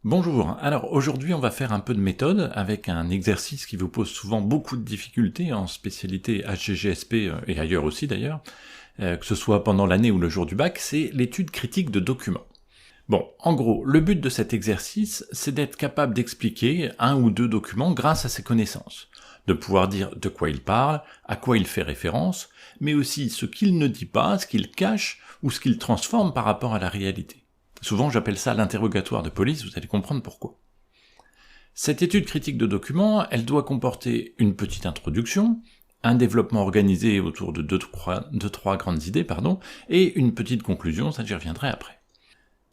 Bonjour, alors aujourd'hui on va faire un peu de méthode avec un exercice qui vous pose souvent beaucoup de difficultés en spécialité HGGSP et ailleurs aussi d'ailleurs, que ce soit pendant l'année ou le jour du bac, c'est l'étude critique de documents. Bon, en gros, le but de cet exercice, c'est d'être capable d'expliquer un ou deux documents grâce à ses connaissances, de pouvoir dire de quoi il parle, à quoi il fait référence, mais aussi ce qu'il ne dit pas, ce qu'il cache ou ce qu'il transforme par rapport à la réalité. Souvent j'appelle ça l'interrogatoire de police, vous allez comprendre pourquoi. Cette étude critique de documents, elle doit comporter une petite introduction, un développement organisé autour de deux, trois grandes idées, et une petite conclusion, ça j'y reviendrai après.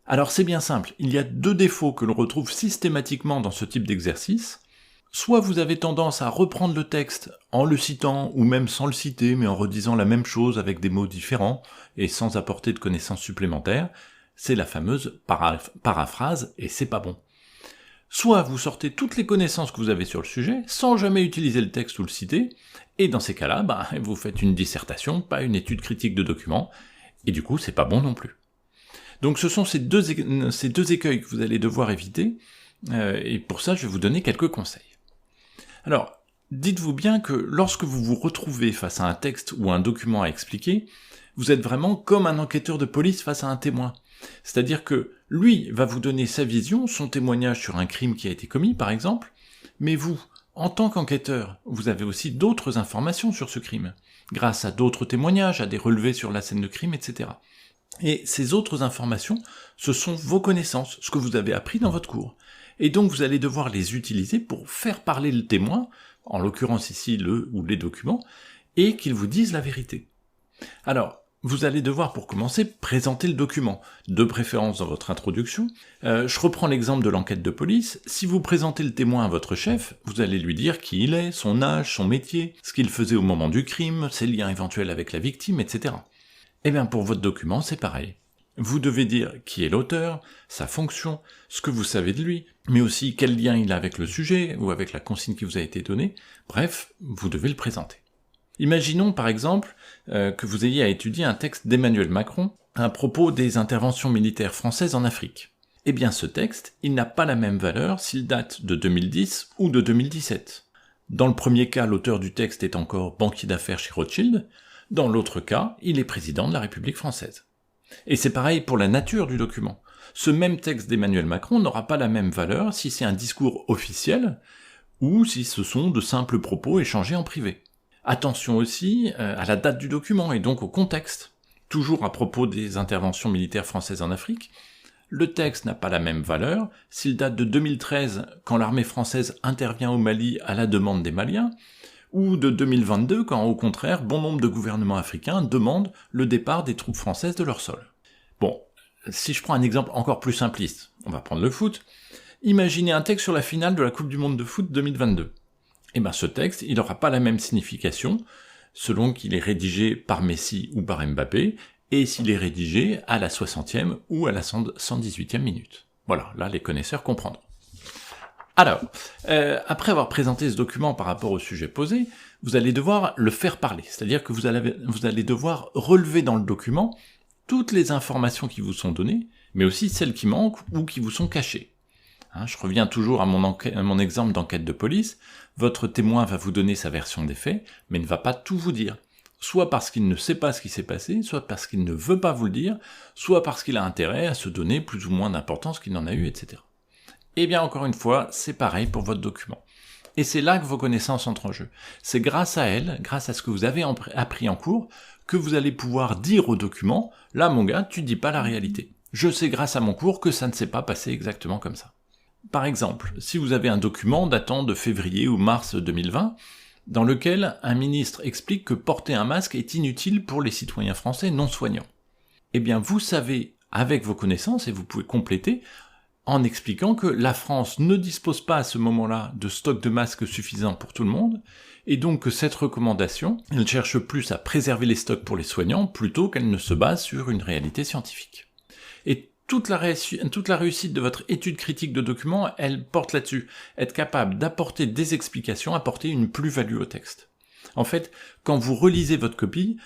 Alors c'est bien simple, il y a deux défauts que l'on retrouve systématiquement dans ce type d'exercice. Soit vous avez tendance à reprendre le texte en le citant, ou même sans le citer, mais en redisant la même chose avec des mots différents, et sans apporter de connaissances supplémentaires, c'est la fameuse paraphrase, et c'est pas bon. Soit vous sortez toutes les connaissances que vous avez sur le sujet, sans jamais utiliser le texte ou le citer, et dans ces cas-là, vous faites une dissertation, pas une étude critique de documents, et du coup c'est pas bon non plus. Donc ce sont ces deux écueils que vous allez devoir éviter, et pour ça je vais vous donner quelques conseils. Alors, dites-vous bien que lorsque vous vous retrouvez face à un texte ou un document à expliquer, vous êtes vraiment comme un enquêteur de police face à un témoin. C'est-à-dire que lui va vous donner sa vision, son témoignage sur un crime qui a été commis par exemple, mais vous, en tant qu'enquêteur, vous avez aussi d'autres informations sur ce crime, grâce à d'autres témoignages, à des relevés sur la scène de crime, etc. Et ces autres informations, ce sont vos connaissances, ce que vous avez appris dans votre cours. Et donc vous allez devoir les utiliser pour faire parler le témoin, en l'occurrence ici le ou les documents, et qu'il vous dise la vérité. Alors, vous allez devoir, pour commencer, présenter le document, de préférence dans votre introduction. Je reprends l'exemple de l'enquête de police. Si vous présentez le témoin à votre chef, vous allez lui dire qui il est, son âge, son métier, ce qu'il faisait au moment du crime, ses liens éventuels avec la victime, etc. Eh bien, pour votre document, c'est pareil. Vous devez dire qui est l'auteur, sa fonction, ce que vous savez de lui, mais aussi quel lien il a avec le sujet, ou avec la consigne qui vous a été donnée. Bref, vous devez le présenter. Imaginons par exemple que vous ayez à étudier un texte d'Emmanuel Macron à propos des interventions militaires françaises en Afrique. Eh bien ce texte, il n'a pas la même valeur s'il date de 2010 ou de 2017. Dans le premier cas, l'auteur du texte est encore banquier d'affaires chez Rothschild, dans l'autre cas, il est président de la République française. Et c'est pareil pour la nature du document. Ce même texte d'Emmanuel Macron n'aura pas la même valeur si c'est un discours officiel ou si ce sont de simples propos échangés en privé. Attention aussi à la date du document et donc au contexte. Toujours à propos des interventions militaires françaises en Afrique, le texte n'a pas la même valeur s'il date de 2013 quand l'armée française intervient au Mali à la demande des Maliens, ou de 2022 quand au contraire bon nombre de gouvernements africains demandent le départ des troupes françaises de leur sol. Bon, si je prends un exemple encore plus simpliste, on va prendre le foot, imaginez un texte sur la finale de la Coupe du Monde de foot 2022. Eh bien ce texte, il n'aura pas la même signification selon qu'il est rédigé par Messi ou par Mbappé, et s'il est rédigé à la 60e ou à la 118e minute. Voilà, là les connaisseurs comprendront. Alors, après avoir présenté ce document par rapport au sujet posé, vous allez devoir le faire parler, c'est-à-dire que vous allez devoir relever dans le document toutes les informations qui vous sont données, mais aussi celles qui manquent ou qui vous sont cachées. Je reviens toujours à mon exemple d'enquête de police. Votre témoin va vous donner sa version des faits, mais ne va pas tout vous dire. Soit parce qu'il ne sait pas ce qui s'est passé, soit parce qu'il ne veut pas vous le dire, soit parce qu'il a intérêt à se donner plus ou moins d'importance qu'il n'en a eu, etc. Eh bien, encore une fois, c'est pareil pour votre document. Et c'est là que vos connaissances entrent en jeu. C'est grâce à elles, grâce à ce que vous avez appris en cours, que vous allez pouvoir dire au document « Là, mon gars, tu dis pas la réalité. Je sais grâce à mon cours que ça ne s'est pas passé exactement comme ça. » Par exemple, si vous avez un document datant de février ou mars 2020, dans lequel un ministre explique que porter un masque est inutile pour les citoyens français non soignants, eh bien vous savez, avec vos connaissances, et vous pouvez compléter, en expliquant que la France ne dispose pas à ce moment-là de stock de masques suffisant pour tout le monde, et donc que cette recommandation, elle cherche plus à préserver les stocks pour les soignants, plutôt qu'elle ne se base sur une réalité scientifique. Et toute la réussite de votre étude critique de documents, elle porte là-dessus. Être capable d'apporter des explications, apporter une plus-value au texte. En fait, quand vous relisez votre copie,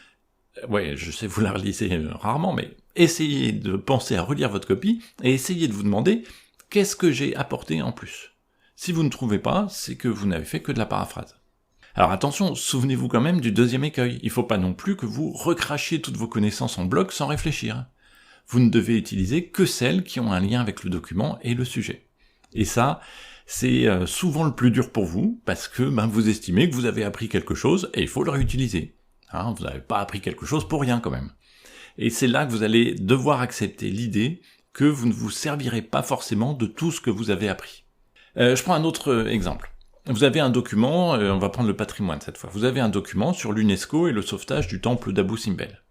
ouais, je sais, vous la relisez rarement, mais essayez de penser à relire votre copie, et essayez de vous demander Qu'est-ce que j'ai apporté en plus? Si vous ne trouvez pas, c'est que vous n'avez fait que de la paraphrase. Alors attention, souvenez-vous quand même du deuxième écueil. Il ne faut pas non plus que vous recrachiez toutes vos connaissances en bloc sans réfléchir. Vous ne devez utiliser que celles qui ont un lien avec le document et le sujet. Et ça, c'est souvent le plus dur pour vous, parce que vous estimez que vous avez appris quelque chose et il faut le réutiliser. Vous n'avez pas appris quelque chose pour rien quand même. Et c'est là que vous allez devoir accepter l'idée que vous ne vous servirez pas forcément de tout ce que vous avez appris. Je prends un autre exemple. Vous avez un document, on va prendre le patrimoine cette fois, vous avez un document sur l'UNESCO et le sauvetage du temple d'Abou Simbel.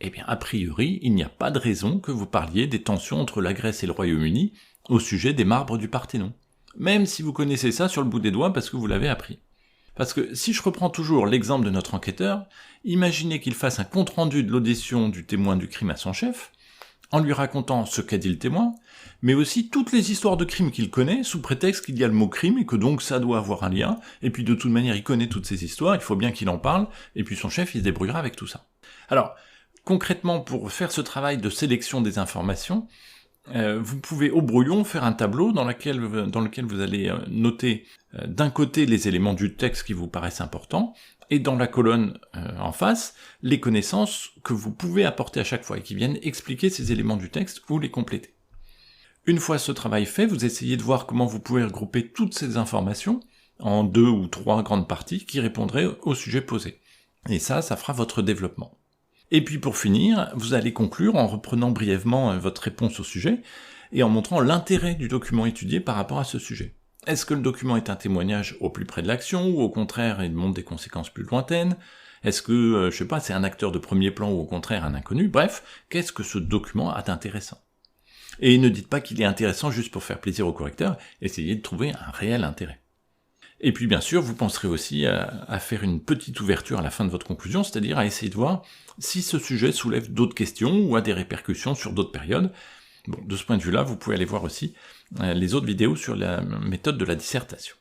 Eh bien, a priori, il n'y a pas de raison que vous parliez des tensions entre la Grèce et le Royaume-Uni au sujet des marbres du Parthénon. Même si vous connaissez ça sur le bout des doigts parce que vous l'avez appris. Parce que si je reprends toujours l'exemple de notre enquêteur, imaginez qu'il fasse un compte-rendu de l'audition du témoin du crime à son chef, en lui racontant ce qu'a dit le témoin, mais aussi toutes les histoires de crimes qu'il connaît, sous prétexte qu'il y a le mot crime et que donc ça doit avoir un lien, et puis de toute manière il connaît toutes ces histoires, il faut bien qu'il en parle, et puis son chef il se débrouillera avec tout ça. Alors, concrètement, pour faire ce travail de sélection des informations, vous pouvez au brouillon faire un tableau dans lequel vous allez noter d'un côté les éléments du texte qui vous paraissent importants, et dans la colonne en face, les connaissances que vous pouvez apporter à chaque fois, et qui viennent expliquer ces éléments du texte ou les compléter. Une fois ce travail fait, vous essayez de voir comment vous pouvez regrouper toutes ces informations en 2 ou 3 grandes parties qui répondraient au sujet posé. Et ça fera votre développement. Et puis pour finir, vous allez conclure en reprenant brièvement votre réponse au sujet, et en montrant l'intérêt du document étudié par rapport à ce sujet. Est-ce que le document est un témoignage au plus près de l'action, ou au contraire il montre des conséquences plus lointaines? Est-ce que, c'est un acteur de premier plan, ou au contraire un inconnu? Bref, qu'est-ce que ce document a d'intéressant? Et ne dites pas qu'il est intéressant juste pour faire plaisir au correcteur, essayez de trouver un réel intérêt. Et puis bien sûr, vous penserez aussi à faire une petite ouverture à la fin de votre conclusion, c'est-à-dire à essayer de voir si ce sujet soulève d'autres questions, ou a des répercussions sur d'autres périodes. Bon, de ce point de vue-là, vous pouvez aller voir aussi les autres vidéos sur la méthode de la dissertation.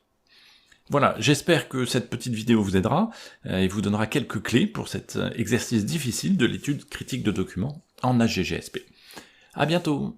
Voilà, j'espère que cette petite vidéo vous aidera, et vous donnera quelques clés pour cet exercice difficile de l'étude critique de documents en HGGSP. À bientôt!